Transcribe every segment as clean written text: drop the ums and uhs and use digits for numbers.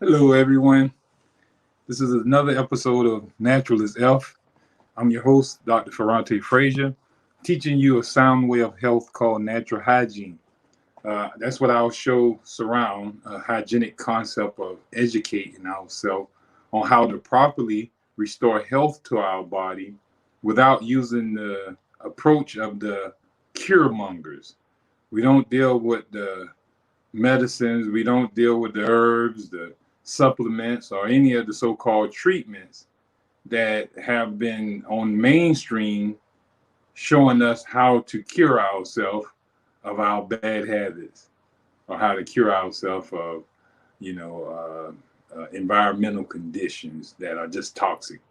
Hello, everyone. This is another episode of Natural is F. I'm your host, Dr. Ferrante Frazier, teaching you a sound way of health called natural hygiene. That's what our show surround a hygienic concept of educating ourselves on how to properly restore health to our body without using the approach of the cure mongers. We don't deal with the medicines, we don't deal with the herbs, the supplements, or any of the so called treatments that have been on mainstream showing us how to cure ourselves of our bad habits or how to cure ourselves of, environmental conditions that are just toxic.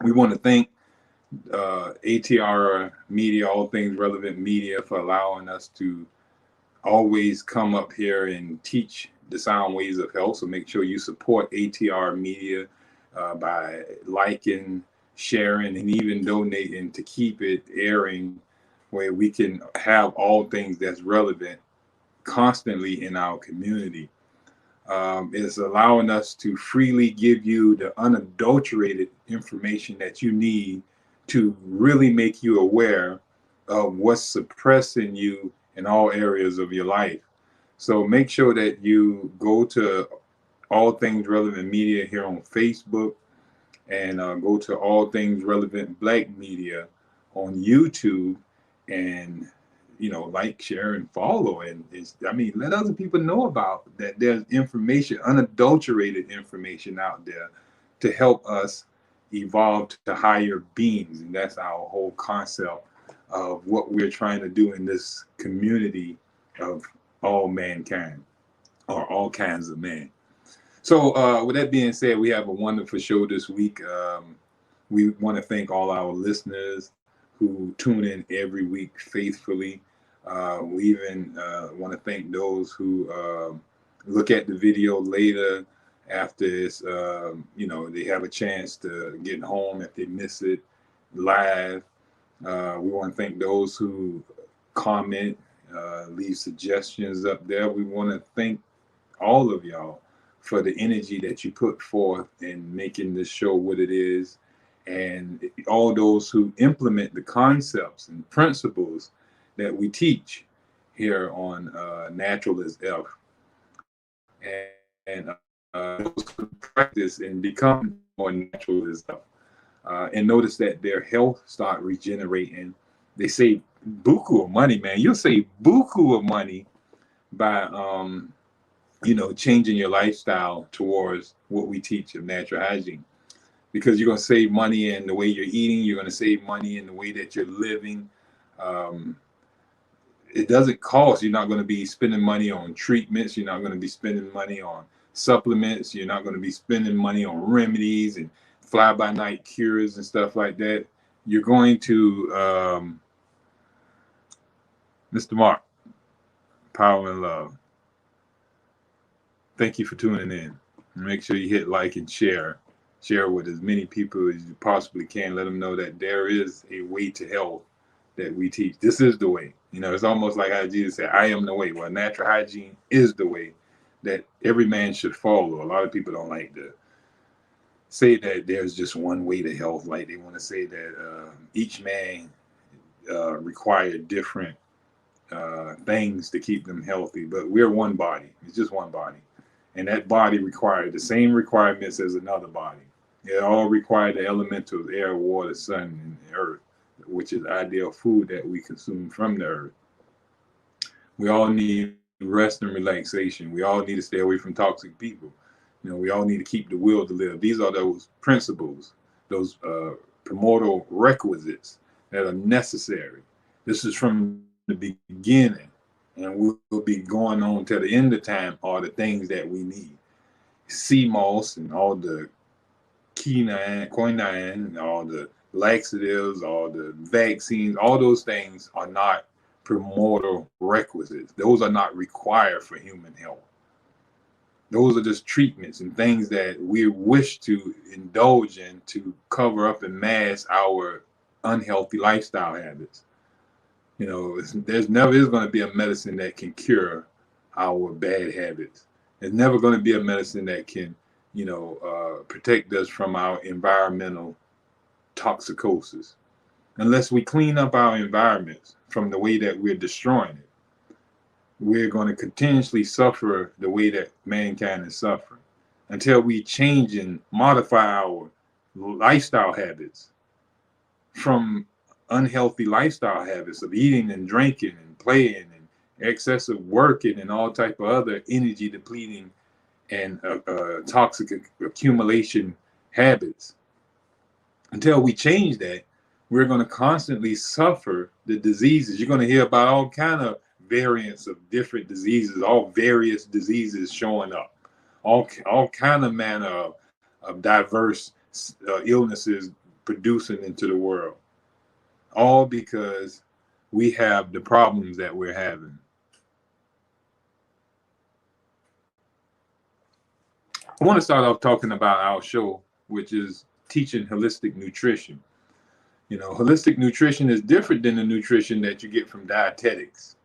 We want to thank ATR Media, All Things Relevant Media, for allowing us to always come up here and teach the sound ways of health. So make sure you support ATR Media by liking, sharing, and even donating to keep it airing where we can have all things that's relevant constantly in our community. It's allowing us to freely give you the unadulterated information that you need to really make you aware of what's suppressing you in all areas of your life. So make sure that you go to All Things Relevant Media here on Facebook and go to All Things Relevant Black Media on YouTube and like, share, and follow. And let other people know about that. There's information, unadulterated information out there to help us evolve to higher beings. And that's our whole concept of what we're trying to do in this community of all mankind or all kinds of man. So, with that being said, we have a wonderful show this week. We want to thank all our listeners who tune in every week faithfully. We even want to thank those who look at the video later after it's, they have a chance to get home if they miss it live. We want to thank those who comment, leave suggestions up there. We want to thank all of y'all for the energy that you put forth in making this show what it is, and all those who implement the concepts and principles that we teach here on Natural is F. And those who practice and become more natural is F. And notice that their health start regenerating. They save buku of money, man. You'll save buku of money by changing your lifestyle towards what we teach of natural hygiene. Because you're going to save money in the way you're eating, you're going to save money in the way that you're living. Um, it doesn't cost. You're not going to be spending money on treatments. You're not going to be spending money on supplements. You're not going to be spending money on remedies and fly by night cures and stuff like that. You're going to, Mr. Mark, Power and Love. Thank you for tuning in. Make sure you hit like and share. Share with as many people as you possibly can. Let them know that there is a way to health that we teach. This is the way. It's almost like how Jesus said, I am the way. Well, natural hygiene is the way that every man should follow. A lot of people don't like to say that there's just one way to health. Like they want to say that each man require different things to keep them healthy. But we're one body. It's just one body. And that body required the same requirements as another body. They all require the elementals, air, water, sun, and earth, which is ideal food that we consume from the earth. We all need rest and relaxation. We all need to stay away from toxic people. We all need to keep the will to live. These are those principles, those primordial requisites that are necessary. This is from the beginning, and we'll be going on till the end of time, are the things that we need. Sea moss and all the quinine and all the laxatives, all the vaccines, all those things are not primordial requisites. Those are not required for human health. Those are just treatments and things that we wish to indulge in to cover up and mask our unhealthy lifestyle habits. There's never is going to be a medicine that can cure our bad habits. It's never going to be a medicine that can, protect us from our environmental toxicosis. Unless we clean up our environments from the way that we're destroying it, we're going to continuously suffer the way that mankind is suffering until we change and modify our lifestyle habits from unhealthy lifestyle habits of eating and drinking and playing and excessive working and all type of other energy depleting and toxic accumulation habits. Until we change that, we're going to constantly suffer the diseases. You're going to hear about all kind of variants of different diseases, all various diseases showing up, all kind of manner of diverse illnesses producing into the world, all because we have the problems that we're having. I want to start off talking about our show, which is teaching holistic nutrition. Holistic nutrition is different than the nutrition that you get from dietetics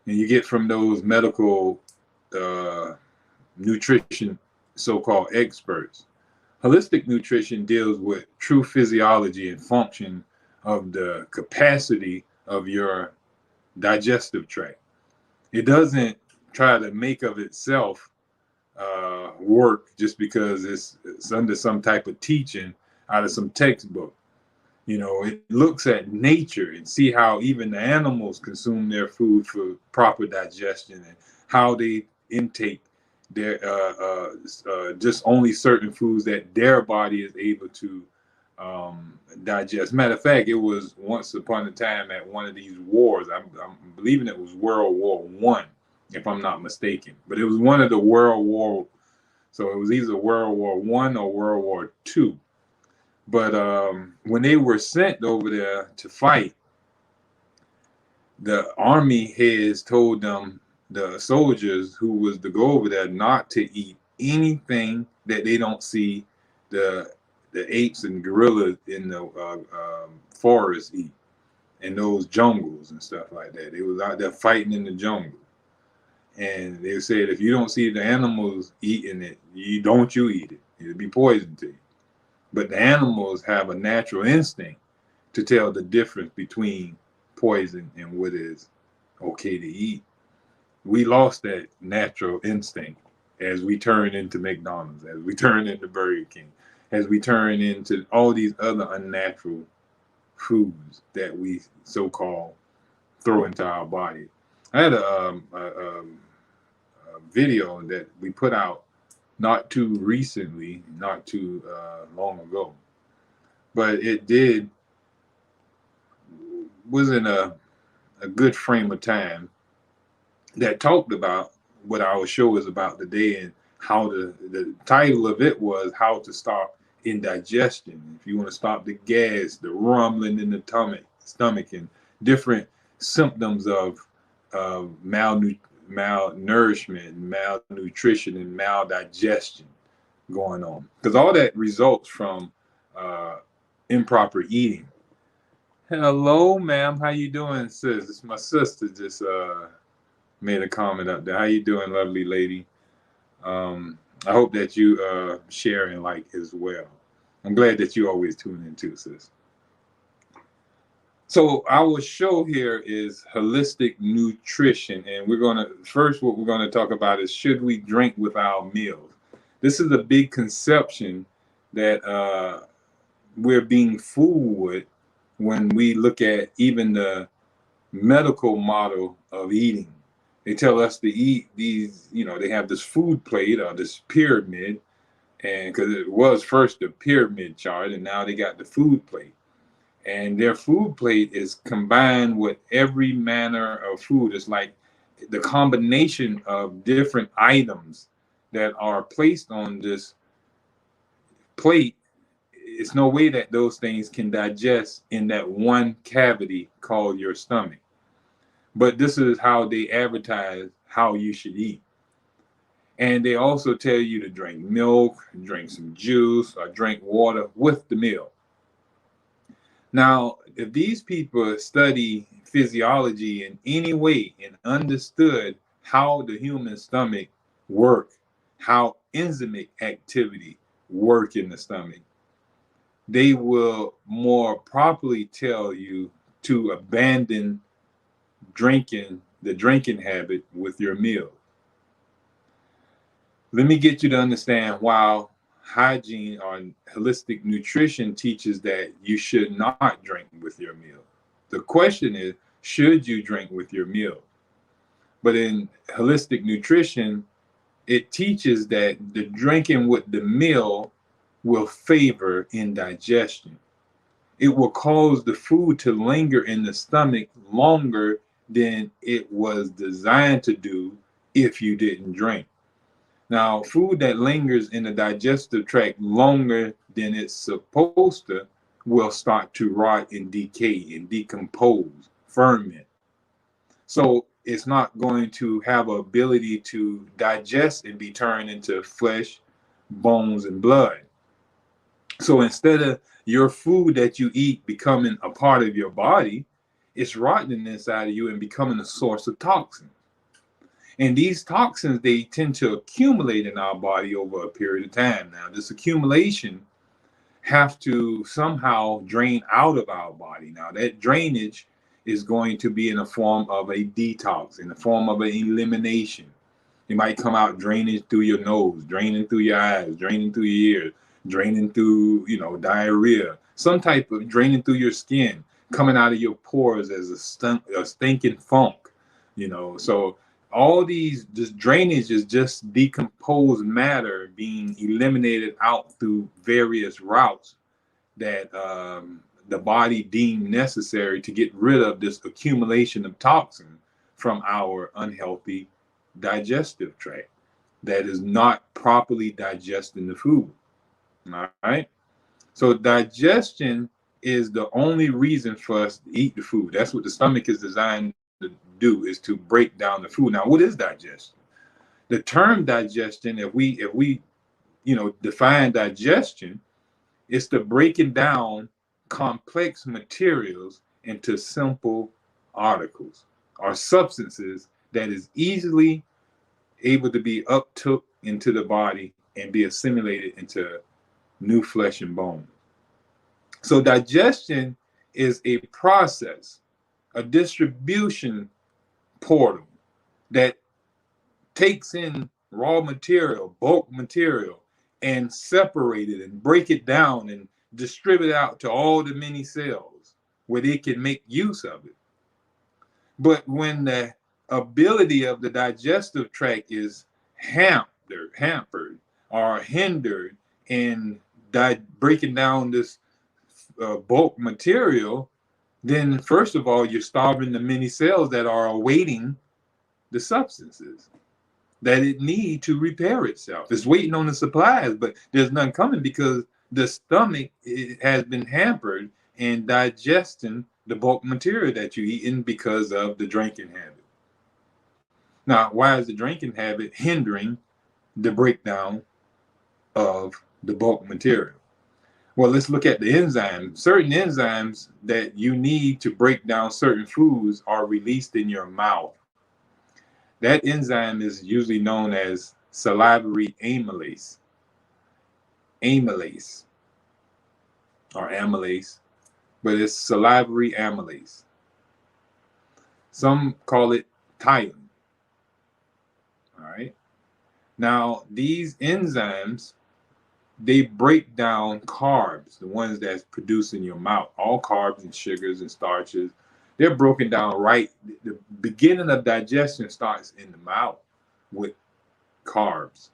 and you get from those medical nutrition so-called experts. Holistic nutrition deals with true physiology and function of the capacity of your digestive tract. It doesn't try to make of itself work just because it's under some type of teaching out of some textbook. It looks at nature and see how even the animals consume their food for proper digestion and how they intake their just only certain foods that their body is able to digest. Matter of fact, it was once upon a time at one of these wars. I'm believing it was World War One, if I'm not mistaken. But it was one of the World War. So it was either World War One or World War Two. But when they were sent over there to fight, the army heads told them, the soldiers who was to go over there, not to eat anything that they don't see the apes and gorillas in the forest eat, in those jungles and stuff like that. They was out there fighting in the jungle. And they said, if you don't see the animals eating it, you eat it. It'll be poison to you. But the animals have a natural instinct to tell the difference between poison and what is okay to eat. We lost that natural instinct as we turn into McDonald's, as we turn into Burger King, as we turn into all these other unnatural foods that we so-called throw into our body. I had a video that we put out not too recently, not too long ago, but it was in a good frame of time that talked about what our show is about today, and how the title of it was how to stop indigestion. If you want to stop the gas, the rumbling in the stomach, and different symptoms of malnourishment, malnutrition, and maldigestion going on, because all that results from improper eating. Hello, ma'am. How you doing, sis? It's my sister just made a comment up there. How you doing, lovely lady? I hope that you share and like as well. I'm glad that you always tune in too, sis. So our show here is holistic nutrition, and what we're gonna talk about is, should we drink with our meals? This is a big conception that we're being fooled with when we look at even the medical model of eating. They tell us to eat these, they have this food plate or this pyramid, and because it was first the pyramid chart, and now they got the food plate. And their food plate is combined with every manner of food. It's like the combination of different items that are placed on this plate. It's no way that those things can digest in that one cavity called your stomach. But this is how they advertise how you should eat. And they also tell you to drink milk, drink some juice, or drink water with the meal. Now, if these people study physiology in any way and understood how the human stomach work, how enzymatic activity work in the stomach, they will more properly tell you to abandon the drinking habit with your meal. Let me get you to understand why hygiene or holistic nutrition teaches that you should not drink with your meal. The question is, should you drink with your meal? But in holistic nutrition, it teaches that the drinking with the meal will favor indigestion. It will cause the food to linger in the stomach longer than it was designed to do if you didn't drink. Now, food that lingers in the digestive tract longer than it's supposed to will start to rot and decay and decompose, ferment. So it's not going to have an ability to digest and be turned into flesh, bones, and blood. So instead of your food that you eat becoming a part of your body, it's rotting inside of you and becoming a source of toxins. And these toxins, they tend to accumulate in our body over a period of time. Now, this accumulation have to somehow drain out of our body. Now, that drainage is going to be in the form of a detox, in the form of an elimination. It might come out draining through your nose, draining through your eyes, draining through your ears, draining through, diarrhea, some type of draining through your skin, coming out of your pores as a stinking funk, So all this drainage is just decomposed matter being eliminated out through various routes that the body deemed necessary to get rid of this accumulation of toxin from our unhealthy digestive tract that is not properly digesting the food. All right. So digestion is the only reason for us to eat the food. That's what the stomach is designed to do, is to break down the food. Now, what is digestion? The term digestion, if we define digestion, it's the breaking down complex materials into simple articles or substances that is easily able to be uptook into the body and be assimilated into new flesh and bone. So digestion is a process, a distribution portal that takes in raw material, bulk material, and separate it and break it down and distribute it out to all the many cells where they can make use of it. But when the ability of the digestive tract is hampered or hindered in breaking down this bulk material, then first of all, you're starving the many cells that are awaiting the substances that it needs to repair itself. It's waiting on the supplies, but there's none coming because the stomach has been hampered in digesting the bulk material that you're eating because of the drinking habit. Now, why is the drinking habit hindering the breakdown of the bulk material? Well, let's look at the enzymes. Certain enzymes that you need to break down certain foods are released in your mouth. That enzyme is usually known as salivary amylase. Or amylase, but it's salivary amylase. Some call it tyline. All right. Now, these enzymes, they break down carbs, the ones that's produced in your mouth. All carbs and sugars and starches, they're broken down right. The beginning of digestion starts in the mouth with carbs.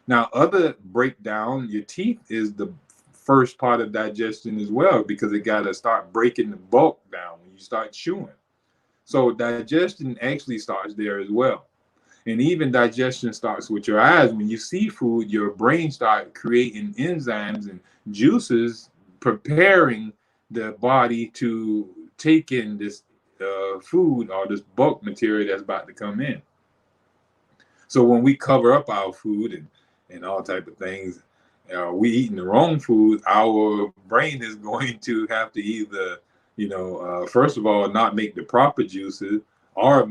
Now, other breakdown, your teeth is the first part of digestion as well, because it got to start breaking the bulk down when you start chewing. So digestion actually starts there as well. And even digestion starts with your eyes. When you see food, your brain starts creating enzymes and juices, preparing the body to take in this food or this bulk material that's about to come in. So when we cover up our food and all type of things, we eating the wrong food, our brain is going to have to either, first of all, not make the proper juices, or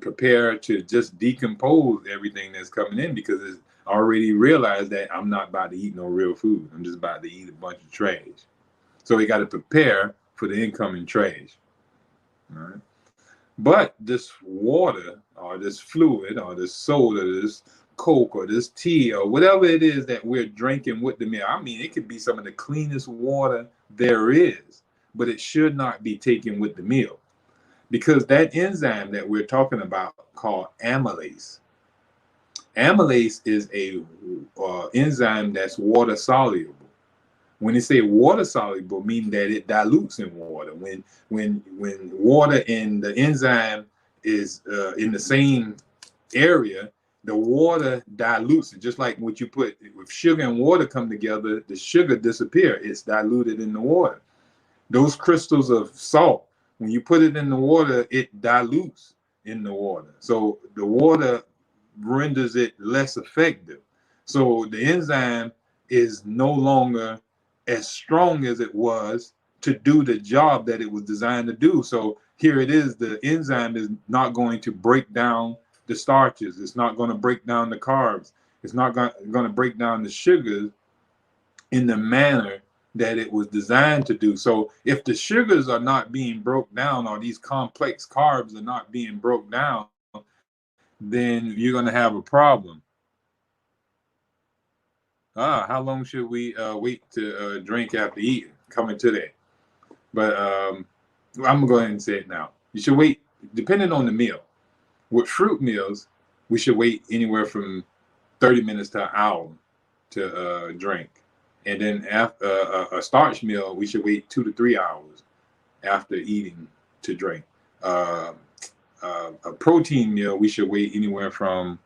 prepare to just decompose everything that's coming in, because it's already realized that I'm not about to eat no real food. I'm just about to eat a bunch of trash. So we got to prepare for the incoming trash. All right. But this water or this fluid or this soda, this Coke or this tea or whatever it is that we're drinking with the meal, I mean, it could be some of the cleanest water there is, but it should not be taken with the meal, because that enzyme that we're talking about called amylase. Amylase is a enzyme that's water soluble. When they say water soluble, mean that it dilutes in water. When water and the enzyme is in the same area, the water dilutes it. Just like what you put with sugar and water come together, the sugar disappears. It's diluted in the water. Those crystals of salt, when you put it in the water, it dilutes in the water. So the water renders it less effective. So the enzyme is no longer as strong as it was to do the job that it was designed to do. So here it is, the enzyme is not going to break down the starches. It's not going to break down the carbs. It's not going to break down the sugars in the manner that it was designed to do. So if the sugars are not being broke down, or these complex carbs are not being broke down, then you're going to have a problem. How long should we wait to drink after eating? Coming to that. But I'm going to go ahead and say it now. You should wait, depending on the meal. With fruit meals, we should wait anywhere from 30 minutes to an hour to drink. And then after a starch meal, we should wait 2 to 3 hours after eating to drink. A protein meal, we should wait anywhere from,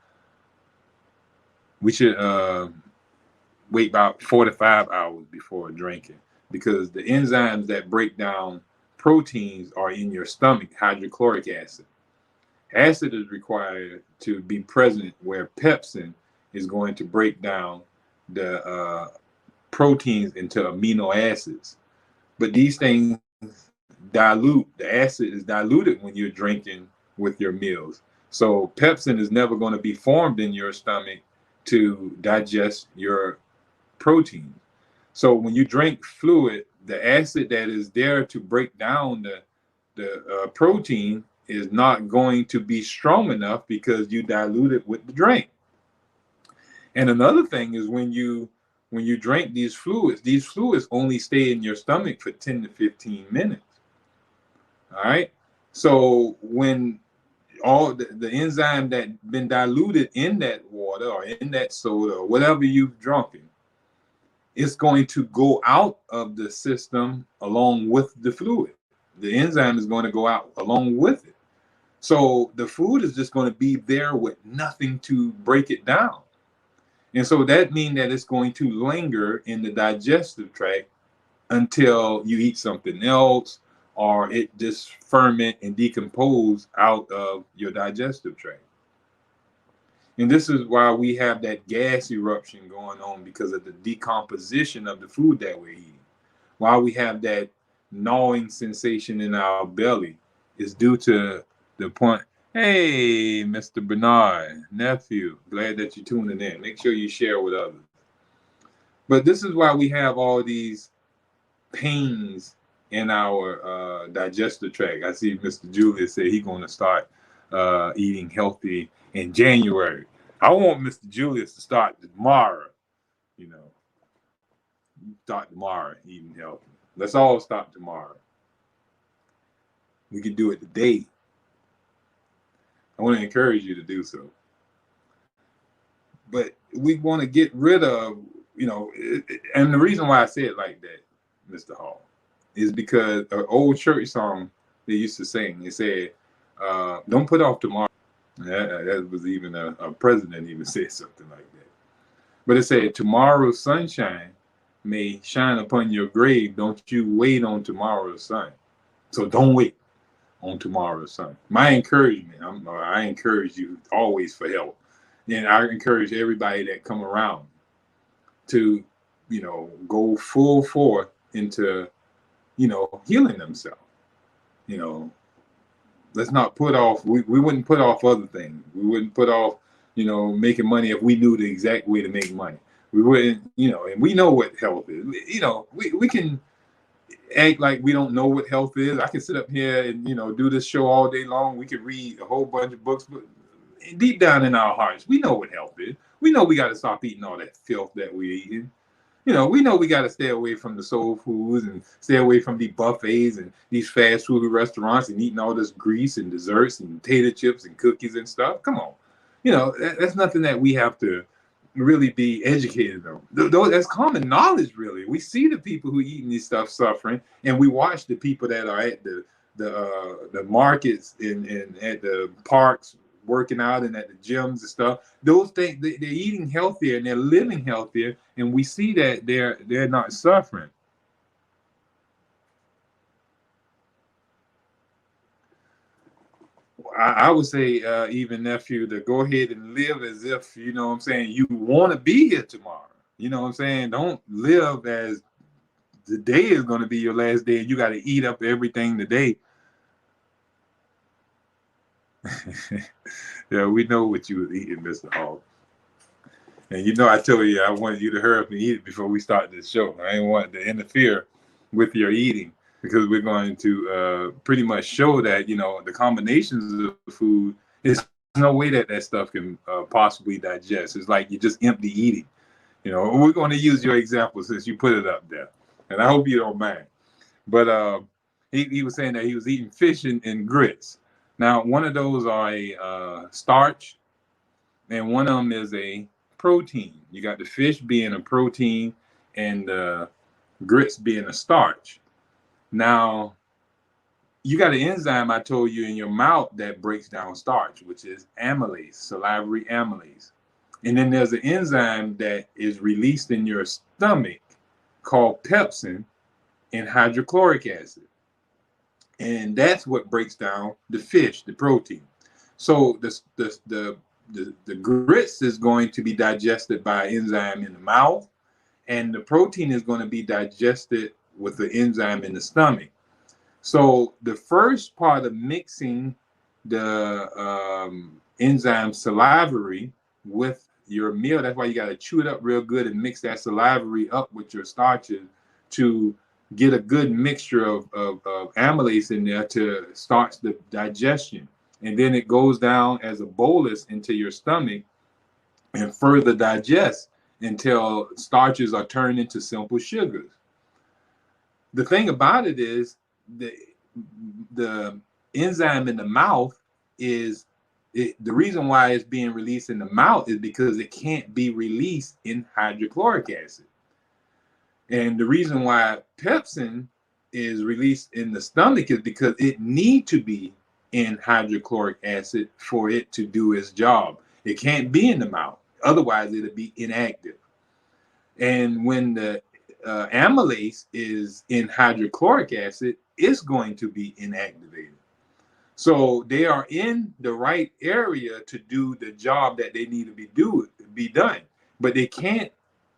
we should wait about 4 to 5 hours before drinking, because the enzymes that break down proteins are in your stomach. Hydrochloric acid. Acid is required to be present, where pepsin is going to break down the proteins into amino acids. But these things dilute. The acid is diluted when you're drinking with your meals. So pepsin is never going to be formed in your stomach to digest your protein. So when you drink fluid, the acid that is there to break down the protein is not going to be strong enough, because you dilute it with the drink. And another thing is, when you drink these fluids only stay in your stomach for 10 to 15 minutes. All right. So when all the enzyme that been diluted in that water or in that soda or whatever you've drunken, it's going to go out of the system along with the fluid. The enzyme is going to go out along with it. So the food is just going to be there with nothing to break it down. And so that means that it's going to linger in the digestive tract until you eat something else, or it just ferment and decompose out of your digestive tract. And this is why we have that gas eruption going on, because of the decomposition of the food that we're eating. Why we have that gnawing sensation in our belly is due to the point. Hey, Mr. Bernard, nephew, glad that you're tuning in. Make sure you share with others. But this is why we have all these pains in our digestive tract. I see Mr. Julius say he's going to start eating healthy in January. I want Mr. Julius to start tomorrow. Start tomorrow eating healthy. Let's all start tomorrow. We can do it today. I want to encourage you to do so. But we want to get rid of, and the reason why I say it like that, Mr. Hall, is because an old church song they used to sing, they said, don't put off tomorrow. That was even a president even said something like that. But it said, tomorrow's sunshine may shine upon your grave. Don't you wait on tomorrow's sun. So don't wait on tomorrow's sun. My encouragement, I encourage you always for help. And I encourage everybody that come around to, go full forth into, healing themselves. let's not put off. We wouldn't put off other things. We wouldn't put off, making money if we knew the exact way to make money. We wouldn't, and we know what health is. We can act like we don't know what health is. I can sit up here and do this show all day long. We could read a whole bunch of books, but deep down in our hearts, we know what health is. We know we got to stop eating all that filth that we're eating. We know we got to stay away from the soul foods and stay away from the buffets and these fast food restaurants and eating all this grease and desserts and potato chips and cookies and stuff. Come on. That's nothing that we have to really be educated on. That's common knowledge, really. We see the people who eating this stuff suffering, and we watch the people that are at the markets and at the parks working out and at the gyms and stuff. Those things, they're eating healthier and they're living healthier, and we see that they're not suffering. I would say, even nephew, to go ahead and live as if, you want to be here tomorrow. Don't live as the day is going to be your last day and you got to eat up everything today. Yeah, we know what you was eating, Mr. Hall. And I told you I wanted you to hurry up and eat it before we start this show. I didn't want to interfere with your eating, because we're going to pretty much show that, the combinations of food, there's no way that stuff can possibly digest. It's like you're just empty eating. We're going to use your example since you put it up there. And I hope you don't mind. But he was saying that he was eating fish and grits. Now, one of those are a starch, and one of them is a protein. You got the fish being a protein and grits being a starch. Now, you got an enzyme I told you in your mouth that breaks down starch, which is amylase, salivary amylase. And then there's an enzyme that is released in your stomach called pepsin and hydrochloric acid. And that's what breaks down the fish, the protein. So the grits is going to be digested by enzyme in the mouth, and the protein is going to be digested with the enzyme in the stomach. So the first part of mixing the enzyme salivary with your meal, that's why you got to chew it up real good and mix that salivary up with your starches to get a good mixture of amylase in there to start the digestion. And then it goes down as a bolus into your stomach and further digests until starches are turned into simple sugars. The thing about it is the enzyme in the mouth is the reason why it's being released in the mouth is because it can't be released in hydrochloric acid. And the reason why pepsin is released in the stomach is because it needs to be in hydrochloric acid for it to do its job. It can't be in the mouth. Otherwise, it'll be inactive. And when the amylase is in hydrochloric acid, it's going to be inactivated. So they are in the right area to do the job that they need to be done, but they can't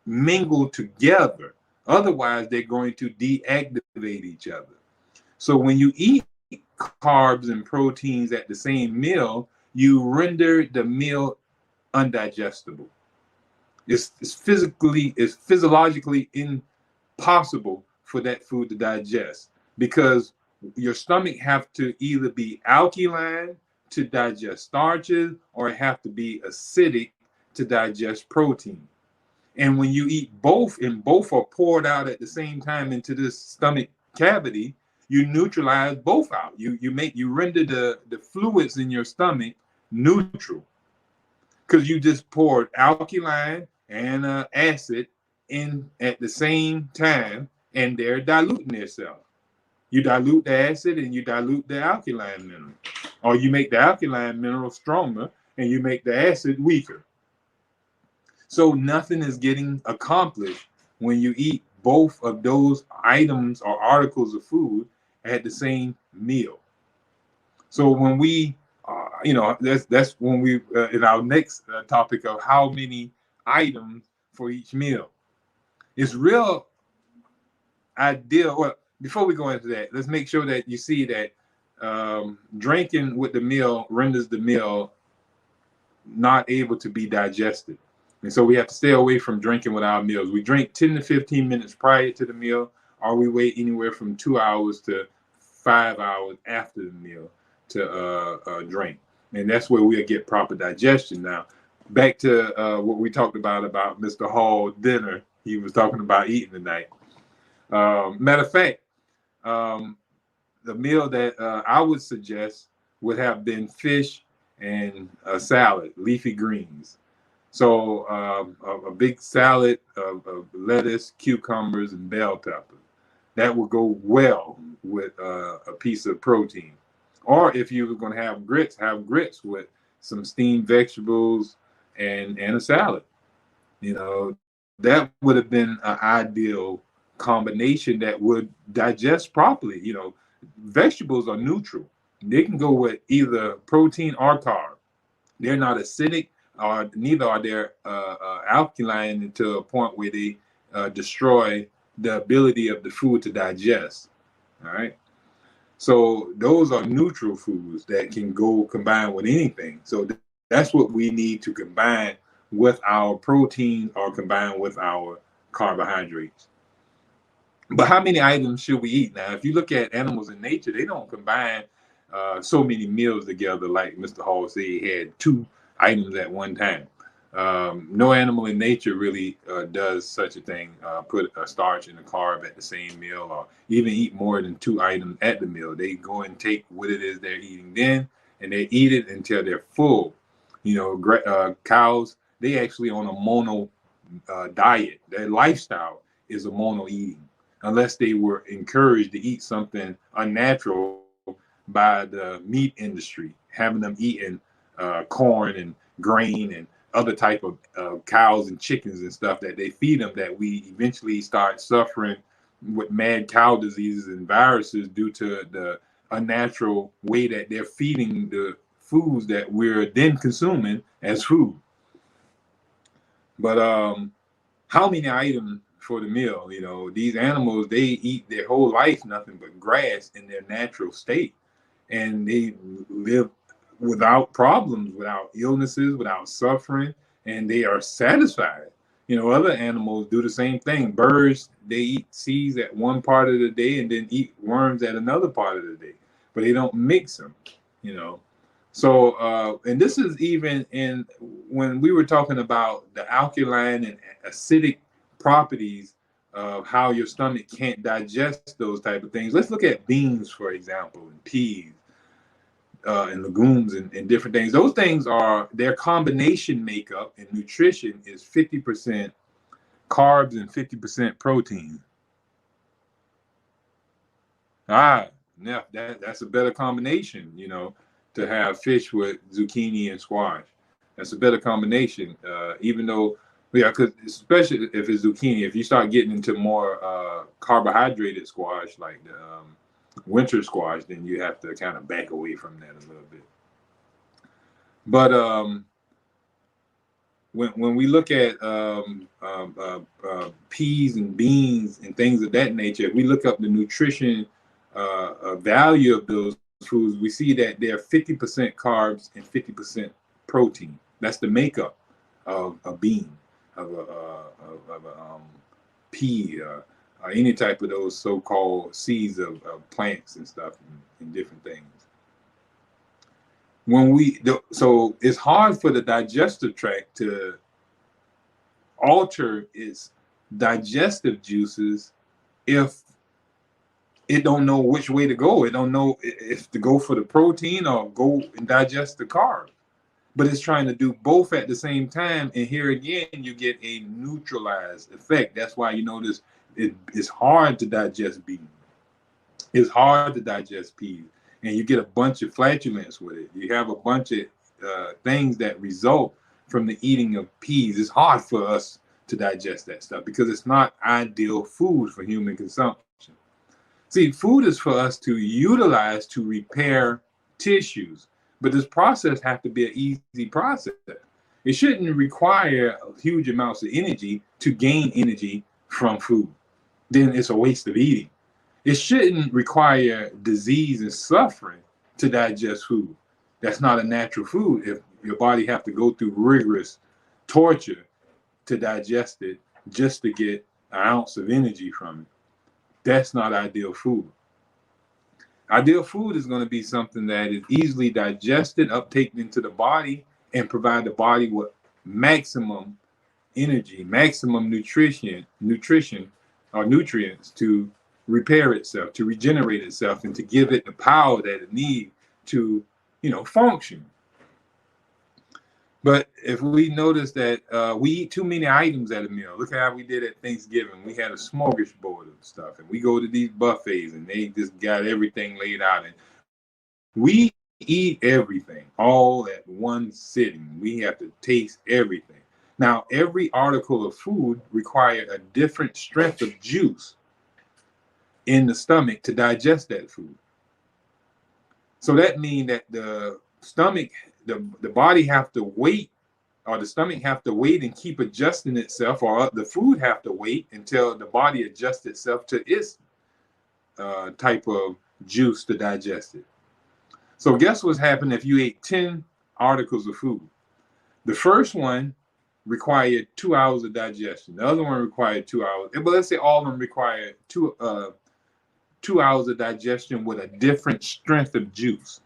mingle together. Otherwise, they're going to deactivate each other. So when you eat carbs and proteins at the same meal, you render the meal undigestible. It's physiologically impossible for that food to digest, because your stomach have to either be alkaline to digest starches, or it have to be acidic to digest protein. And when you eat both, and both are poured out at the same time into this stomach cavity, you neutralize both out. You render the fluids in your stomach neutral, because you just poured alkaline and acid in at the same time, and they're diluting themselves. You dilute the acid and you dilute the alkaline mineral, or you make the alkaline mineral stronger and you make the acid weaker. So nothing is getting accomplished when you eat both of those items or articles of food at the same meal. So when we, that's when we, in our next topic of how many items for each meal. It's real ideal. Well, before we go into that, let's make sure that you see that drinking with the meal renders the meal not able to be digested. And so we have to stay away from drinking with our meals. We drink 10 to 15 minutes prior to the meal, or we wait anywhere from 2 hours to 5 hours after the meal to drink. And that's where we'll get proper digestion. Now, back to what we talked about Mr. Hall's dinner. He was talking about eating tonight. Matter of fact, the meal that I would suggest would have been fish and a salad, leafy greens. So a big salad of lettuce, cucumbers, and bell peppers. That would go well with a piece of protein. Or if you were going to have grits with some steamed vegetables and a salad. You know, that would have been an ideal combination that would digest properly. You know, vegetables are neutral. They can go with either protein or carb. They're not acidic, or neither are they alkaline to a point where they destroy the ability of the food to digest. All right. So those are neutral foods that can go combine with anything. So that's what we need to combine with our protein or combine with our carbohydrates. But how many items should we eat? Now, if you look at animals in nature, they don't combine so many meals together like Mr. Hall said he had 2 items at one time. No animal in nature really does such a thing, put a starch and a carb at the same meal, or even eat more than 2 items at the meal. They go and take what it is they're eating then, and they eat it until they're full. You know, cows, they actually on a mono diet. Their lifestyle is a mono eating, unless they were encouraged to eat something unnatural by the meat industry, having them eating corn and grain and other type of cows and chickens and stuff that they feed them, that we eventually start suffering with mad cow diseases and viruses due to the unnatural way that they're feeding the foods that we're then consuming as food. But how many items for the meal? You know, these animals, they eat their whole life nothing but grass in their natural state, and they live without problems, without illnesses, without suffering, and they are satisfied. You know, other animals do the same thing. Birds, they eat seeds at one part of the day and then eat worms at another part of the day, but they don't mix them, you know. So, and this is even in when we were talking about the alkaline and acidic properties of how your stomach can't digest those type of things. Let's look at beans, for example, and peas. And legumes and different things. Those things are, their combination makeup and nutrition is 50% carbs and 50% protein. Yeah, that's a better combination, you know, to have fish with zucchini and squash. That's a better combination, even though, yeah, because especially if it's zucchini, if you start getting into more carbohydrated squash like the winter squash, then you have to kind of back away from that a little bit. But when we look at peas and beans and things of that nature, if we look up the nutrition value of those foods, we see that they're 50% carbs and 50% protein. That's the makeup of a bean, of a pea, or any type of those so-called seeds of plants and stuff and different things. So it's hard for the digestive tract to alter its digestive juices if it don't know which way to go. It don't know if to go for the protein or go and digest the carb. But it's trying to do both at the same time. And here again, you get a neutralized effect. That's why you notice it's hard to digest beans. It's hard to digest peas. And you get a bunch of flatulence with it. You have a bunch of things that result from the eating of peas. It's hard for us to digest that stuff because it's not ideal food for human consumption. See, food is for us to utilize to repair tissues. But this process has to be an easy process. It shouldn't require huge amounts of energy to gain energy from food. Then it's a waste of eating. It shouldn't require disease and suffering to digest food. That's not a natural food. If your body have to go through rigorous torture to digest it just to get an ounce of energy from it, that's not ideal food. Ideal food is going to be something that is easily digested, uptaken into the body, and provide the body with maximum energy, maximum nutrition or nutrients to repair itself, to regenerate itself, and to give it the power that it needs to, function. But if we notice that we eat too many items at a meal, look at how we did at Thanksgiving. We had a smorgasbord of stuff, and we go to these buffets, and they just got everything laid out. And we eat everything all at one sitting. We have to taste everything. Now, every article of food requires a different strength of juice in the stomach to digest that food. So that means that the stomach, the body have to wait, or the stomach have to wait and keep adjusting itself, or the food have to wait until the body adjusts itself to its type of juice to digest it. So guess what's happening if you ate 10 articles of food? The first one required 2 hours of digestion. The other one required 2 hours. But let's say all of them required 2 hours of digestion with a different strength of juice,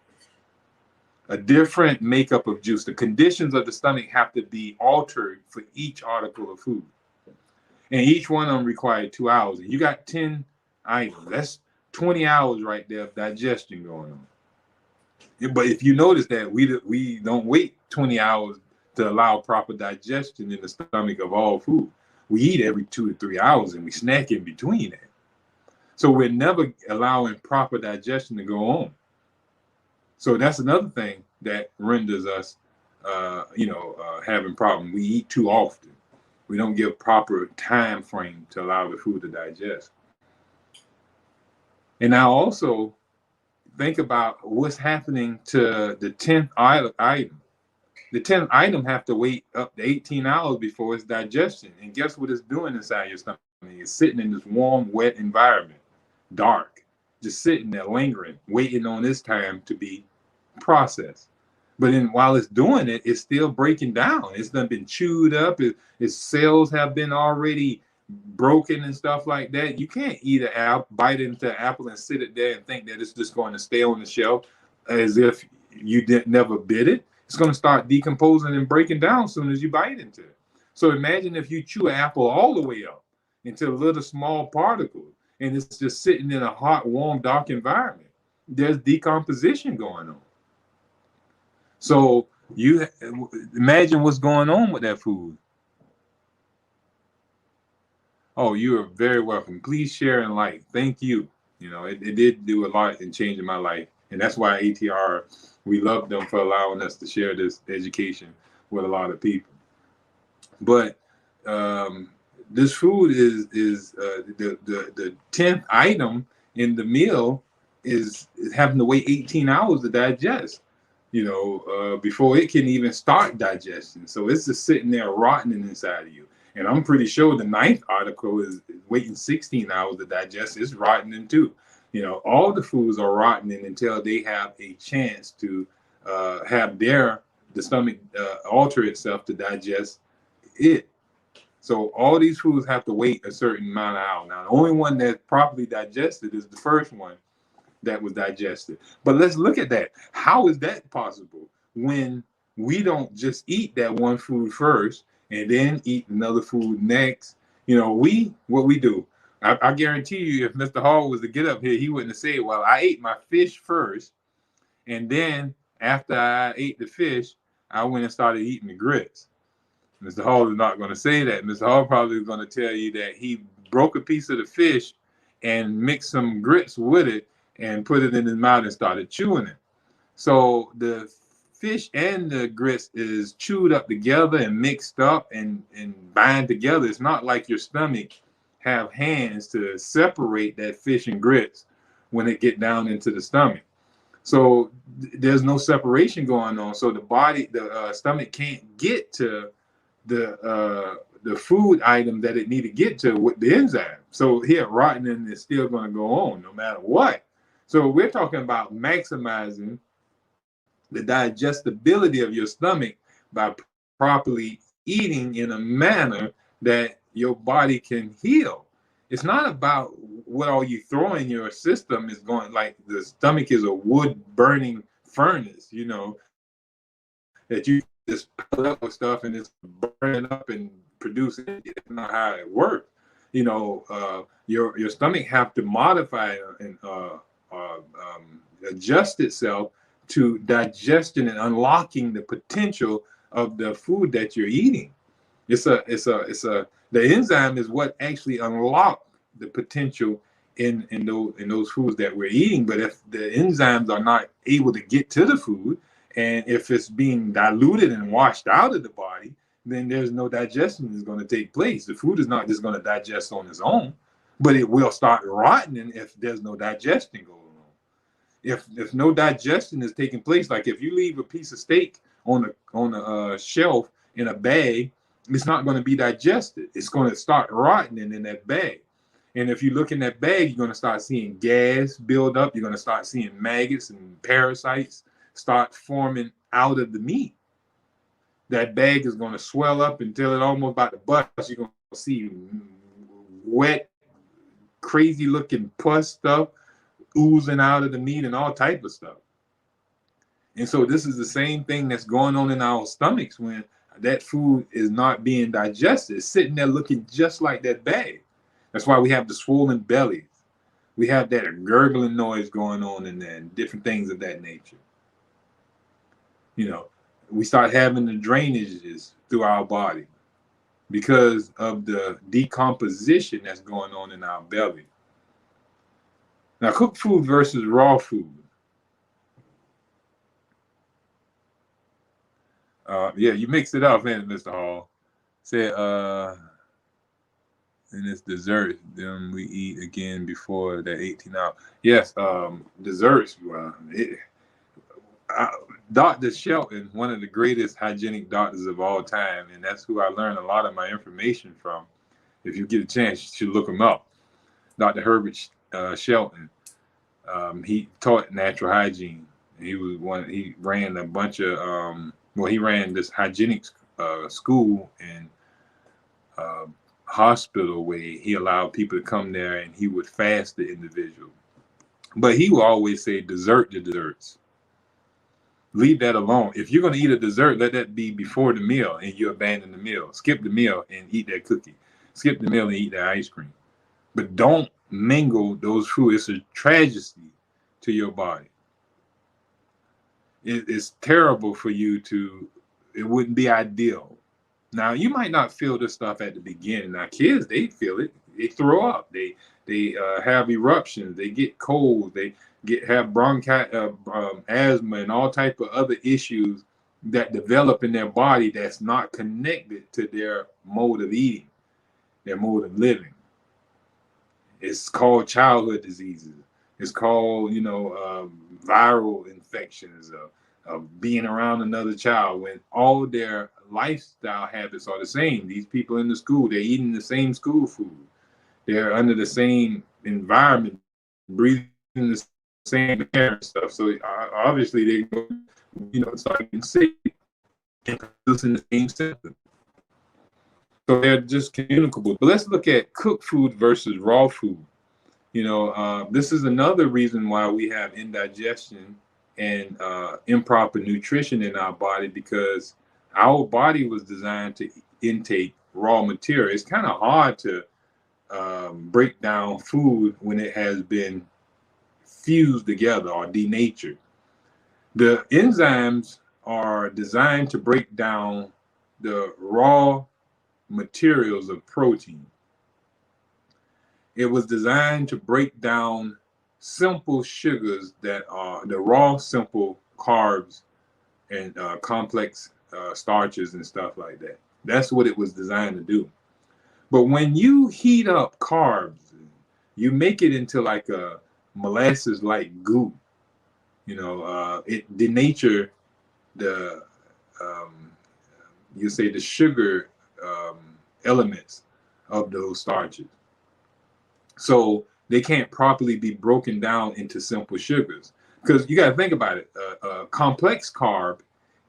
a different makeup of juice. The conditions of the stomach have to be altered for each article of food. And each one of them required 2 hours. And you got 10 items. That's 20 hours right there of digestion going on. But if you notice that we don't wait 20 hours to allow proper digestion in the stomach of all food. We eat every 2 to 3 hours, and we snack in between that. So we're never allowing proper digestion to go on. So that's another thing that renders us, having problems. We eat too often. We don't give proper time frame to allow the food to digest. And now also think about what's happening to the 10th item. The 10th item have to wait up to 18 hours before its digestion. And guess what it's doing inside your stomach? It's sitting in this warm, wet environment, dark, just sitting there lingering, waiting on its time to be processed. But then while it's doing it, it's still breaking down. It's done been chewed up. Its cells have been already broken and stuff like that. You can't eat an apple, bite into an apple and sit it there and think that it's just going to stay on the shelf as if you never bit it. It's going to start decomposing and breaking down as soon as you bite into it. So imagine if you chew an apple all the way up into little small particles, and it's just sitting in a hot, warm, dark environment. There's decomposition going on. So you imagine what's going on with that food. Oh, you are very welcome. Please share and like. Thank you. It did do a lot in changing my life. And that's why ATR, we love them for allowing us to share this education with a lot of people. But this food is the 10th item in the meal is having to wait 18 hours to digest, before it can even start digestion. So it's just sitting there rotting inside of you. And I'm pretty sure the 9th article is waiting 16 hours to digest. It's rotting too. All the foods are rotting until they have a chance to have the stomach alter itself to digest it. So all these foods have to wait a certain amount of hours. Now, the only one that's properly digested is the first one that was digested. But let's look at that. How is that possible when we don't just eat that one food first and then eat another food next? What we do, I guarantee you, if Mr. Hall was to get up here, he wouldn't have said, well, I ate my fish first, and then after I ate the fish, I went and started eating the grits. Mr. Hall is not going to say that. Mr. Hall probably is going to tell you that he broke a piece of the fish and mixed some grits with it and put it in his mouth and started chewing it. So the fish and the grits is chewed up together and mixed up and bind together. It's not like your stomach have hands to separate that fish and grits when it get down into the stomach. So there's no separation going on. So the stomach can't get to the food item that it need to get to with the enzyme. So here, rotting is still going to go on no matter what. So we're talking about maximizing the digestibility of your stomach by properly eating in a manner that your body can heal. It's not about what all you throw in your system is going, like the stomach is a wood burning furnace, you know, that you just put up with stuff and it's burning up and producing. It's not how it works. You know, your stomach have to modify and adjust itself to digestion and unlocking the potential of the food that you're eating. The enzyme is what actually unlock the potential in those foods that we're eating. But if the enzymes are not able to get to the food, and if it's being diluted and washed out of the body, then there's no digestion that's going to take place. The food is not just going to digest on its own, but it will start rotting if there's no digestion going on. If no digestion is taking place, like if you leave a piece of steak on a shelf in a bag, it's not going to be digested. It's going to start rotting in that bag. And if you look in that bag, you're going to start seeing gas build up. You're going to start seeing maggots and parasites start forming out of the meat. That bag is going to swell up until it's almost about to bust. You're going to see wet, crazy looking pus stuff oozing out of the meat and all type of stuff. And so this is the same thing that's going on in our stomachs when that food is not being digested. It's sitting there looking just like that bag. That's why we have the swollen bellies. We have that gurgling noise going on in there and different things of that nature. You know, we start having the drainages through our body because of the decomposition that's going on in our belly. Now, cooked food versus raw food. Yeah, you mix it up, man, Mr. Hall. Say, and it's dessert. Then we eat again before the 18 hours. Yes, desserts. Dr. Shelton, one of the greatest hygienic doctors of all time, and that's who I learned a lot of my information from. If you get a chance, you should look him up. Dr. Herbert Shelton. He taught natural hygiene. He ran a bunch of he ran this hygienic school and hospital where he allowed people to come there and he would fast the individual. But he would always say, dessert the desserts. Leave that alone. If you're going to eat a dessert, let that be before the meal and you abandon the meal. Skip the meal and eat that cookie. Skip the meal and eat that ice cream. But don't mingle those foods. It's a tragedy to your body. It's terrible for you it wouldn't be ideal. Now, you might not feel this stuff at the beginning. Now, kids, they feel it. They throw up. They have eruptions. They get cold. They have asthma and all type of other issues that develop in their body that's not connected to their mode of eating, their mode of living. It's called childhood diseases. It's called, viral infections of being around another child when all their lifestyle habits are the same. These people in the school, they're eating the same school food. They're under the same environment, breathing the same air and stuff. So obviously they, start getting sick and producing the same symptoms. So they're just communicable. But let's look at cooked food versus raw food. This is another reason why we have indigestion and improper nutrition in our body, because our body was designed to intake raw material. It's kind of hard to break down food when it has been fused together or denatured. The enzymes are designed to break down the raw materials of protein. It was designed to break down simple sugars that are the raw, simple carbs and complex starches and stuff like that. That's what it was designed to do. But when you heat up carbs, you make it into like a molasses-like goo. It denature the the sugar elements of those starches. So they can't properly be broken down into simple sugars. Because you got to think about it. A complex carb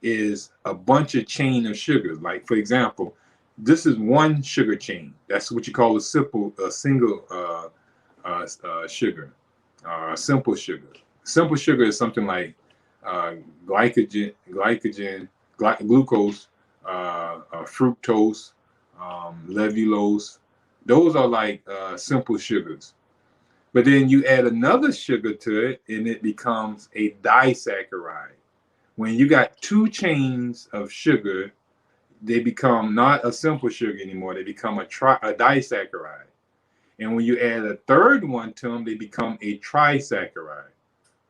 is a bunch of chain of sugars. Like, for example, this is one sugar chain. That's what you call a single sugar, simple sugar. Simple sugar is something like glucose, fructose, levulose. Those are like simple sugars. But then you add another sugar to it, and it becomes a disaccharide. When you got two chains of sugar, they become not a simple sugar anymore. They become a disaccharide. And when you add a third one to them, they become a trisaccharide.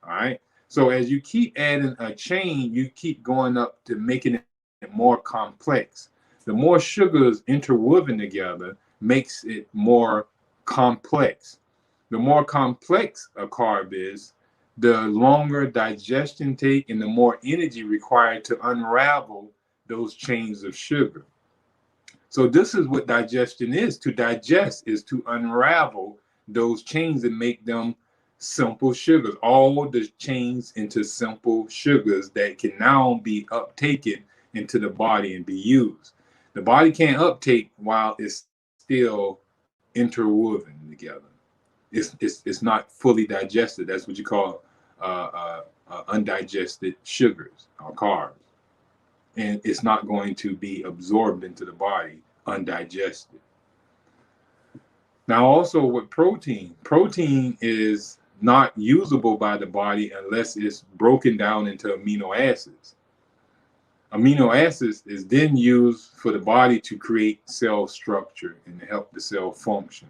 All right. So as you keep adding a chain, you keep going up to making it more complex. The more sugars interwoven together makes it more complex. The more complex a carb is, the longer digestion take and the more energy required to unravel those chains of sugar. So this is what digestion is. To digest is to unravel those chains and make them simple sugars, all the chains into simple sugars that can now be uptaken into the body and be used. The body can't uptake while it's still interwoven together. It's not fully digested. That's what you call undigested sugars or carbs. And it's not going to be absorbed into the body undigested. Now, also with protein is not usable by the body unless it's broken down into amino acids. Amino acids is then used for the body to create cell structure and to help the cell function.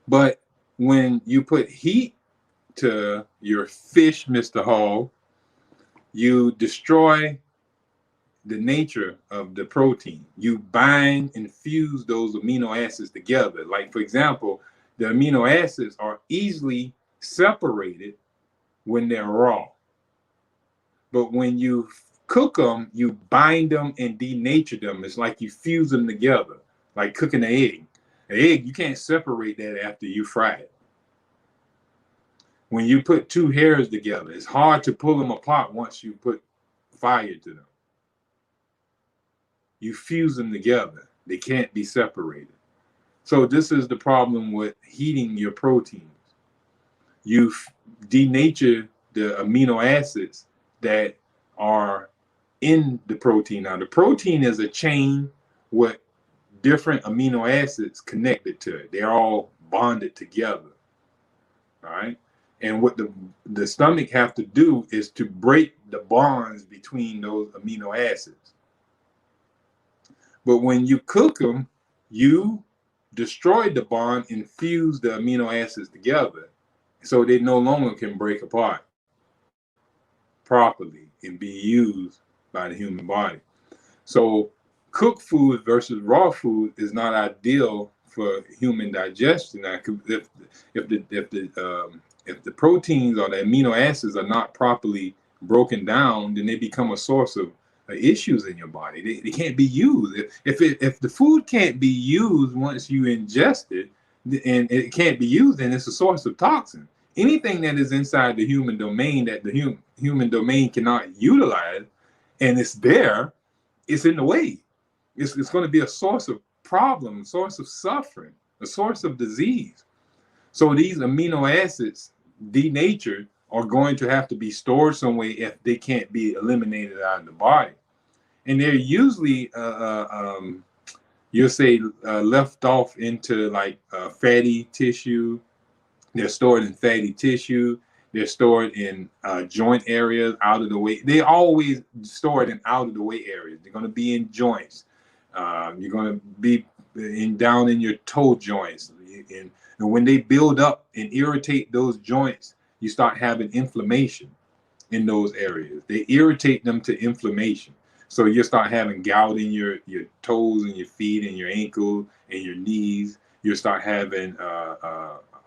But when you put heat to your fish, Mr. Hall, you destroy the nature of the protein. You bind and fuse those amino acids together. Like, for example, the amino acids are easily separated when they're raw. But when you cook them, you bind them and denature them. It's like you fuse them together, like cooking an egg. An egg, you can't separate that after you fry it. When you put two hairs together, it's hard to pull them apart once you put fire to them. You fuse them together. They can't be separated. So this is the problem with heating your proteins. You denature the amino acids that are in the protein. Now, the protein is a chain with different amino acids connected to it. They're all bonded together. All right. And what the stomach have to do is to break the bonds between those amino acids. But when you cook them, you destroy the bond and fuse the amino acids together so they no longer can break apart properly and be used by the human body. So cooked food versus raw food is not ideal for human digestion. Now, if the proteins or the amino acids are not properly broken down, then they become a source of issues in your body. They can't be used. If the food can't be used once you ingest it, and it can't be used, then it's a source of toxin. Anything that is inside the human domain that the human domain cannot utilize, and it's there, it's in the way. It's going to be a source of problem, a source of suffering, a source of disease. So these amino acids, denatured, are going to have to be stored some way if they can't be eliminated out of the body. And they're usually, you'll say, left off into like fatty tissue. They're stored in fatty tissue. They're stored in joint areas, out of the way. They're always stored in out of the way areas. They're going to be in joints. You're going to be down in your toe joints. And when they build up and irritate those joints, you start having inflammation in those areas. They irritate them to inflammation. So you start having gout in your toes and your feet and your ankles and your knees. You start having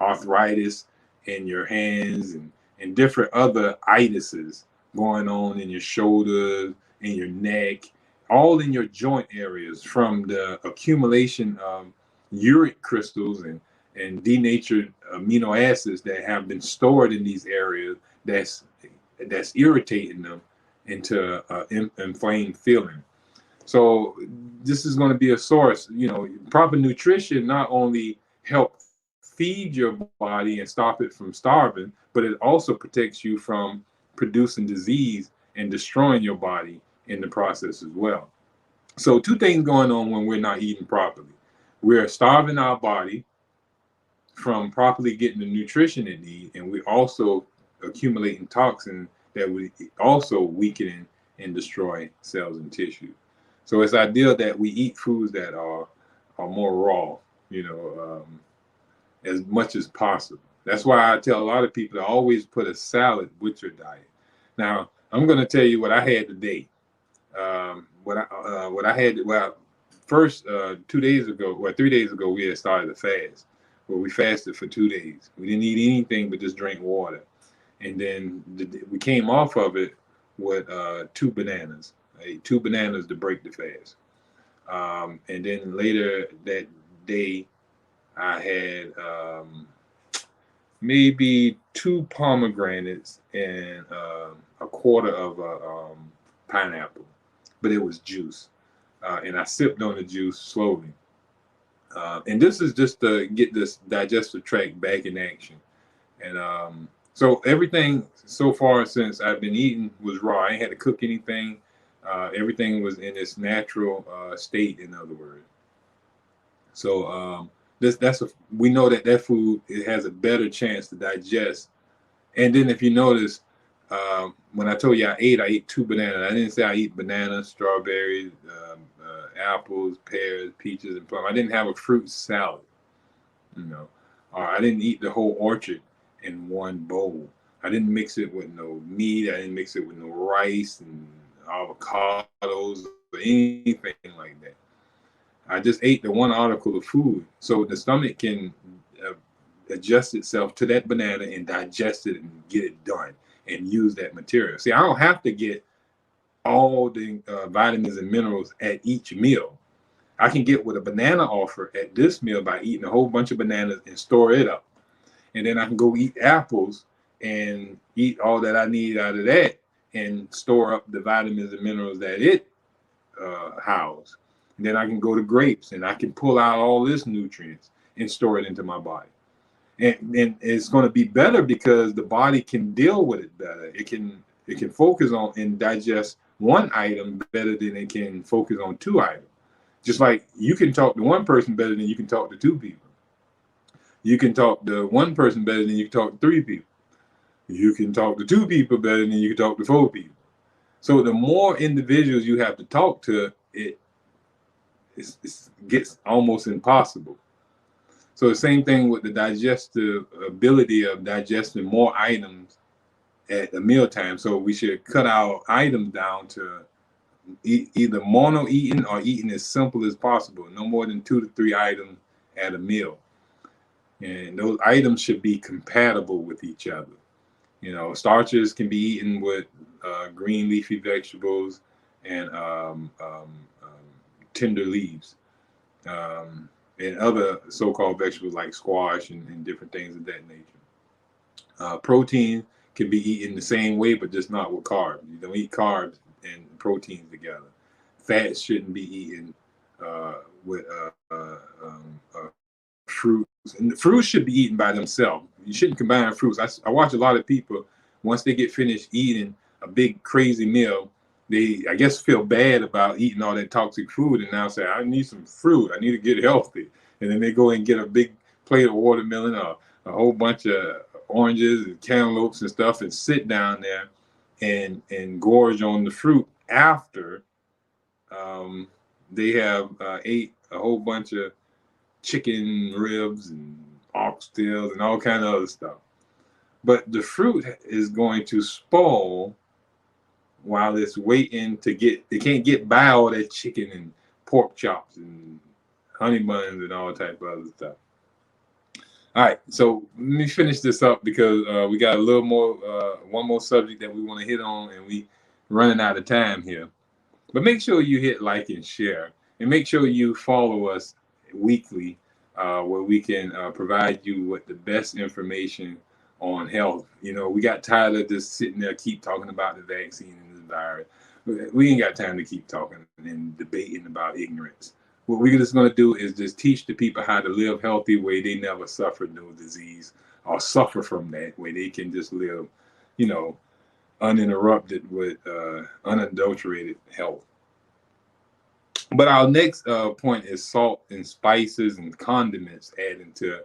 arthritis in your hands and different other itises going on in your shoulders, in your neck, all in your joint areas from the accumulation of uric crystals and denatured amino acids that have been stored in these areas that's irritating them into inflamed feeling. So this is going to be a source. Proper nutrition not only help feed your body and stop it from starving, but it also protects you from producing disease and destroying your body in the process as well. So two things going on when we're not eating properly. We're starving our body from properly getting the nutrition it needs, and we're also accumulating toxins that would also weaken and destroy cells and tissue. So it's ideal that we eat foods that are more raw, as much as possible. That's why I tell a lot of people to always put a salad with your diet. Now, I'm going to tell you what I had today. What I had, well, first 2 days ago, well, 3 days ago, we had started a fast where we fasted for 2 days. We didn't eat anything but just drink water. And then we came off of it with 2 bananas. I ate 2 bananas to break the fast. And then later that day, I had maybe 2 pomegranates and a quarter of a pineapple, but it was juice. And I sipped on the juice slowly. And this is just to get this digestive tract back in action. And so everything so far since I've been eating was raw. I ain't had to cook anything. Everything was in its natural state, in other words. So we know that food, it has a better chance to digest. And then if you notice, when I told you I ate 2 bananas. I didn't say I eat bananas, strawberries, apples, pears, peaches, and plum. I didn't have a fruit salad, or I didn't eat the whole orchard in one bowl. I didn't mix it with no meat. I didn't mix it with no rice and avocados or anything like that. I just ate the one article of food, so the stomach can adjust itself to that banana and digest it and get it done and use that material. See, I don't have to get all the vitamins and minerals at each meal. I can get what a banana offer at this meal by eating a whole bunch of bananas and store it up. And then I can go eat apples and eat all that I need out of that and store up the vitamins and minerals that it houses. And then I can go to grapes and I can pull out all this nutrients and store it into my body. And it's going to be better because the body can deal with it better. It can focus on and digest one item better than it can focus on 2 items. Just like you can talk to one person better than you can talk to 2 people. You can talk to one person better than you can talk to 3 people. You can talk to 2 people better than you can talk to 4 people. So the more individuals you have to talk to, it gets almost impossible. So the same thing with the digestive ability of digesting more items at a mealtime. So we should cut our items down to either mono eating or eating as simple as possible. No more than 2 to 3 items at a meal. And those items should be compatible with each other. Starches can be eaten with green leafy vegetables and tender leaves. And other so-called vegetables like squash and different things of that nature. Protein can be eaten the same way, but just not with carbs. You don't eat carbs and proteins together. Fats shouldn't be eaten with fruits. And the fruits should be eaten by themselves. You shouldn't combine fruits. I watch a lot of people, once they get finished eating a big crazy meal, they, I guess, feel bad about eating all that toxic food and now say, I need some fruit. I need to get healthy. And then they go and get a big plate of watermelon or a whole bunch of oranges and cantaloupes and stuff and sit down there and gorge on the fruit after they have ate a whole bunch of chicken ribs and oxtails and all kind of other stuff. But the fruit is going to spoil while it's waiting to get, they can't get by all that chicken and pork chops and honey buns and all type of other stuff. All right, so let me finish this up because we got a little more, one more subject that we want to hit on, and we running out of time here. But make sure you hit like and share, and make sure you follow us weekly where we can provide you with the best information on health. You know, we got tired of just sitting there keep talking about the vaccine and the virus. We ain't got time to keep talking and debating about ignorance. What we're just going to do is just teach the people how to live healthy, where they never suffer no disease or suffer from that, where they can just live, you know, uninterrupted with unadulterated health. But our next point is salt and spices and condiments added to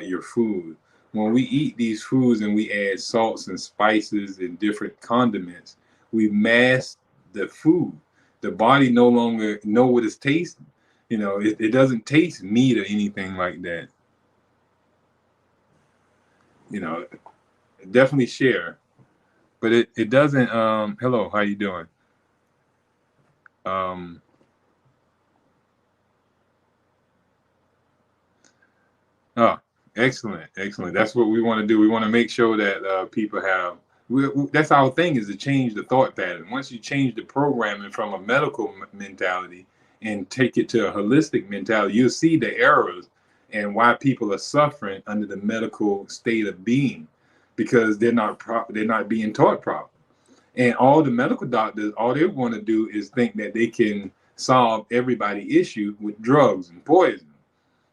your food. When we eat these foods and we add salts and spices and different condiments, we mask the food. The body no longer know what it's tasting. You know, it doesn't taste meat or anything like that. You know, definitely share, but it doesn't. Hello, how you doing? Oh, excellent, excellent. That's what we want to do. We want to make sure that people have. That's our thing, is to change the thought pattern. Once you change the programming from a medical mentality and take it to a holistic mentality, you'll see the errors and why people are suffering under the medical state of being, because they're not being taught properly. And all the medical doctors, all they want to do is think that they can solve everybody's issue with drugs and poison,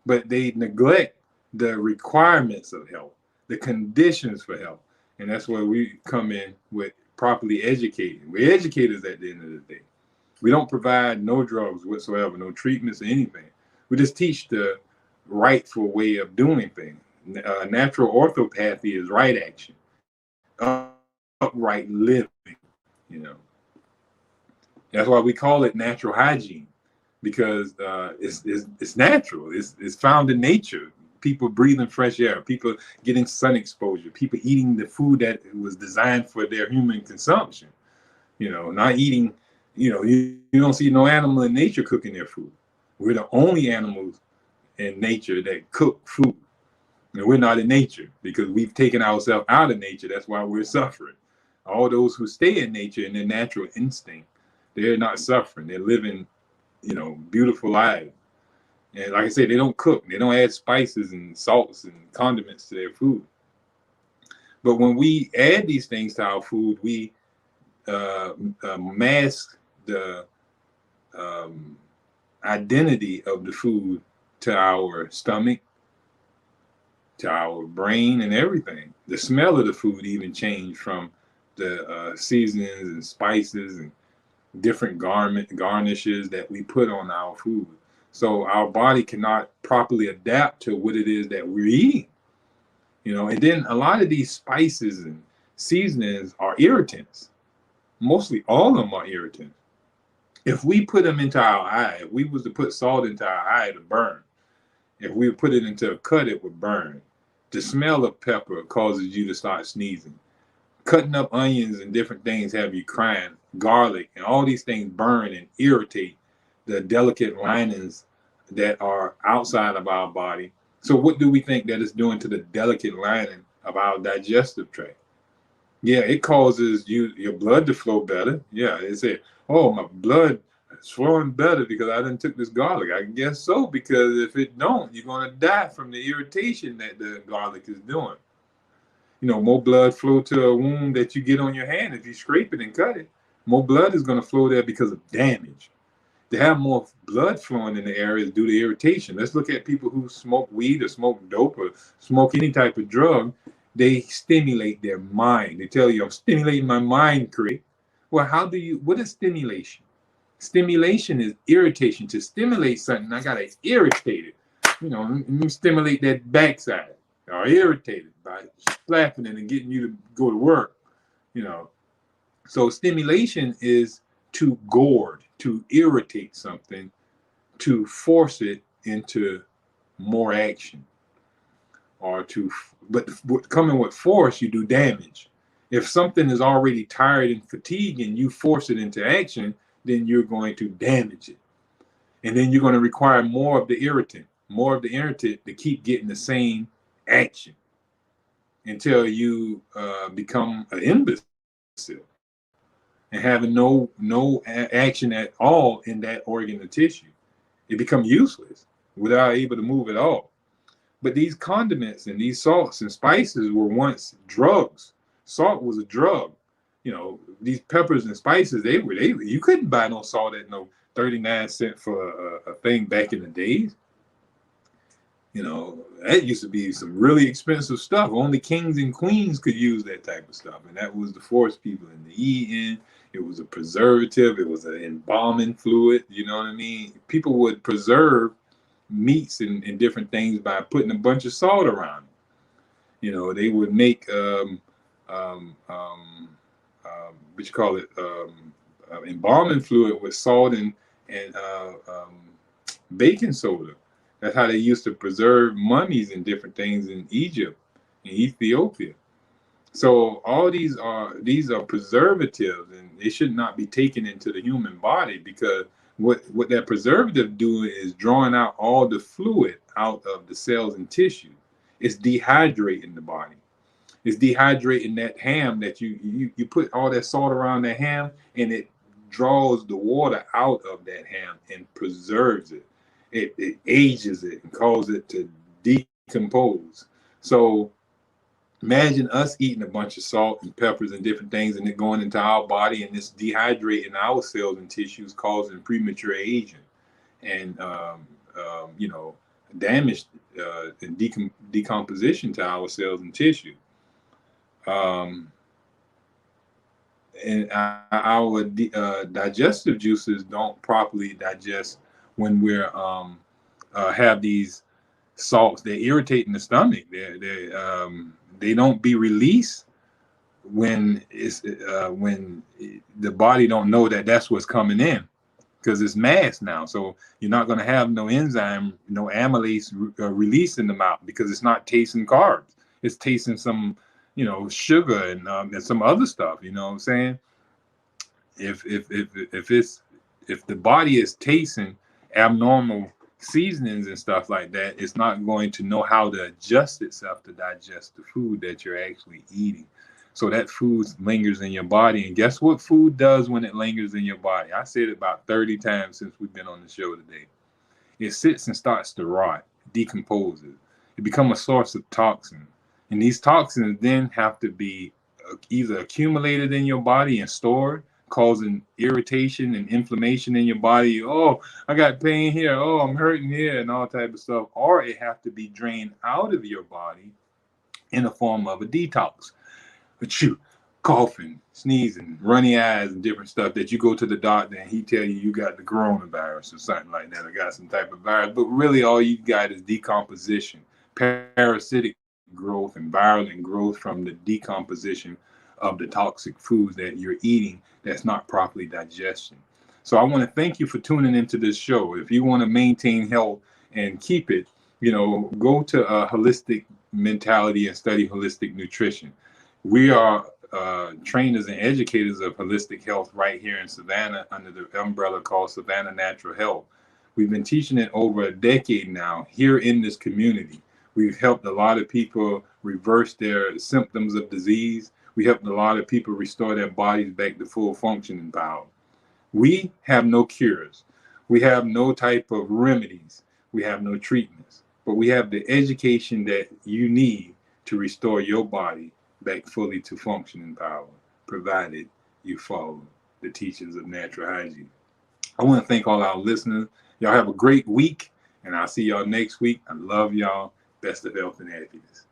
but they neglect the requirements of health, the conditions for health. And that's where we come in with properly educating. We're educators at the end of the day. We don't provide no drugs whatsoever, no treatments or anything. We just teach the rightful way of doing things. Natural orthopathy is right action, upright living, you know. That's why we call it natural hygiene, because it's natural. It's found in nature. People breathing fresh air, people getting sun exposure, people eating the food that was designed for their human consumption. You know, not eating, you don't see no animal in nature cooking their food. We're the only animals in nature that cook food. And we're not in nature because we've taken ourselves out of nature. That's why we're suffering. All those who stay in nature in their natural instinct, they're not suffering. They're living, beautiful lives. And like I said, they don't cook. They don't add spices and salts and condiments to their food. But when we add these things to our food, we mask the identity of the food to our stomach, to our brain, and everything. The smell of the food even changed from the seasonings and spices and different garnishes that we put on our food. So our body cannot properly adapt to what it is that we're eating. And then a lot of these spices and seasonings are irritants. Mostly all of them are irritants. If we put them into our eye, if we was to put salt into our eye to burn, if we put it into a cut, it would burn. The smell of pepper causes you to start sneezing. Cutting up onions and different things have you crying. Garlic and all these things burn and irritate the delicate linings that are outside of our body. So what do we think that it's doing to the delicate lining of our digestive tract? Yeah, it causes your blood to flow better. Yeah, it said, oh, my blood is flowing better because I done took this garlic. I guess so, because if it don't, you're going to die from the irritation that the garlic is doing. More blood flow to a wound that you get on your hand. If you scrape it and cut it, more blood is going to flow there because of damage. To have more blood flowing in the area is due to irritation. Let's look at people who smoke weed or smoke dope or smoke any type of drug. They stimulate their mind. They tell you, I'm stimulating my mind, Craig. Well, what is stimulation? Stimulation is irritation. To stimulate something, I got to irritate it. Let me stimulate that backside. Or irritated by slapping it and getting you to go to work. So stimulation is to gourd, to irritate something, to force it into more action, but coming with force, you do damage. If something is already tired and fatigued and you force it into action, then you're going to damage it. And then you're going to require more of the irritant to keep getting the same action until you become an imbecile and having no action at all in that organ or tissue. It becomes useless. without able to move at all. But these condiments and these salts and spices were once drugs. Salt was a drug. You know, these peppers and spices, you couldn't buy no salt at no 39 cents for a thing back in the days. You know, that used to be some really expensive stuff. Only kings and queens could use that type of stuff. And that was to force people into eating. It was a preservative. It was an embalming fluid. You know what I mean? People would preserve meats and different things by putting a bunch of salt around them. You know, they would make, what you call it, embalming fluid with salt and baking soda. That's how they used to preserve mummies and different things in Egypt, in Ethiopia. So all these are preservatives, and they should not be taken into the human body, because what that preservative doing is drawing out all the fluid out of the cells and tissue. It's dehydrating the body. It's dehydrating that ham that you put all that salt around that ham, and it draws the water out of that ham and preserves it. It ages it and causes it to decompose. So imagine us eating a bunch of salt and peppers and different things, and it going into our body, and it's dehydrating our cells and tissues, causing premature aging and you know, damage and decomposition to our cells and tissue. And our digestive juices don't properly digest when we're have these salts. They're irritating the stomach. They don't be released when it's when the body don't know that that's what's coming in, because it's mass now. So you're not going to have no enzyme, no amylase released in the mouth, because it's not tasting carbs. It's tasting some, you know, sugar and some other stuff. You know what I'm saying? If the body is tasting abnormal seasonings and stuff like that, it's not going to know how to adjust itself to digest the food that you're actually eating. So that food lingers in your body. And guess what food does when it lingers in your body? I said it about 30 times since we've been on the show today. It sits and starts to rot, decomposes. It becomes a source of toxin. And these toxins then have to be either accumulated in your body and stored, causing irritation and inflammation in your body. Oh, I got pain here. Oh, I'm hurting here, and all type of stuff. Or it have to be drained out of your body in the form of a detox. But you coughing, sneezing, runny eyes, and different stuff that you go to the doctor and he tell you got the coronavirus or something like that, or got some type of virus. But really all you got is decomposition, parasitic growth and viral growth from the decomposition of the toxic foods that you're eating that's not properly digestion. So I want to thank you for tuning into this show. If you want to maintain health and keep it, you know, go to Holistic Mentality and study holistic nutrition. We are trainers and educators of holistic health right here in Savannah under the umbrella called Savannah Natural Health. We've been teaching it over a decade now here in this community. We've helped a lot of people reverse their symptoms of disease. We helped a lot of people restore their bodies back to full functioning power. We have no cures. We have no type of remedies. We have no treatments. But we have the education that you need to restore your body back fully to functioning power, provided you follow the teachings of natural hygiene. I want to thank all our listeners. Y'all have a great week, and I'll see y'all next week. I love y'all. Best of health and happiness.